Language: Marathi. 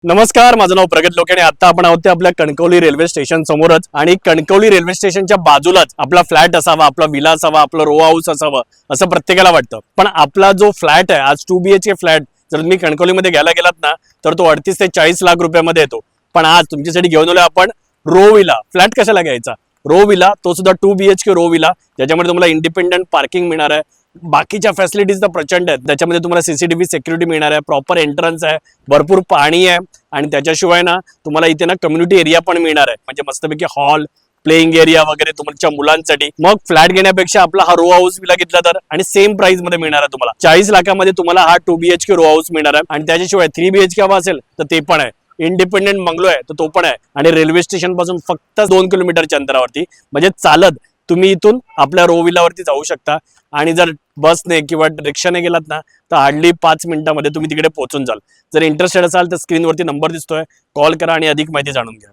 नमस्कार, माझं नाव प्रगत लोके आणि आता आपण आहोत आपल्या कणकवली रेल्वे स्टेशन समोरच. आणि कणकवली रेल्वे स्टेशनच्या बाजूलाच आपला फ्लॅट असावा, आपला विला असावा, आपलं रो हाऊस असावं असं प्रत्येकाला वाटतं. पण आपला जो फ्लॅट आहे आज 2 BHK फ्लॅट जर तुम्ही कणकवलीमध्ये घ्यायला गेलात ना तर तो 38 ते 40 लाख रुपयामध्ये येतो. पण आज तुमच्यासाठी घेऊन आलोय आपण रो विला. फ्लॅट कशाला घ्यायचा, रो विला, तो सुद्धा 2 BHK रो विला, ज्याच्यामध्ये तुम्हाला इंडिपेंडंट पार्किंग मिळणार आहे. बाकीच्या फॅसिलिटीज तर प्रचंड आहेत. त्याच्यामध्ये तुम्हाला सीसीटीव्ही सिक्युरिटी मिळणार आहे, प्रॉपर एंट्रन्स आहे, भरपूर पाणी आहे आणि त्याच्याशिवाय ना तुम्हाला इथे ना कम्युनिटी एरिया पण मिळणार आहे, म्हणजे मस्तपैकी हॉल, प्लेइंग एरिया वगैरे तुमच्या मुलांसाठी. मग फ्लॅट घेण्यापेक्षा आपला हा रो हाऊस विला घेतला तर आणि सेम प्राइस मध्ये मिळणार आहे तुम्हाला. 40 लाखामध्ये तुम्हाला हा 2 BHK रो हाऊस मिळणार आहे. आणि त्याच्याशिवाय 3 BHK हवा असेल तर ते पण आहे. इंडिपेंडेंट बंगलो आहे तर तो पण आहे. आणि रेल्वे स्टेशन पासून फक्त 2 किलोमीटरच्या अंतरावरती, म्हणजे चालत तुम्ही इथून आपल्या रो विलावरती जाऊ शकता. आणि जर बसने किंवा रिक्षाने गेलात ना तर हार्डली 5 मिनिटांमध्ये तुम्ही तिकडे पोहोचून जाल. जर इंटरेस्टेड असाल तर स्क्रीनवरती नंबर दिसतोय, कॉल करा आणि अधिक माहिती जाणून घ्या.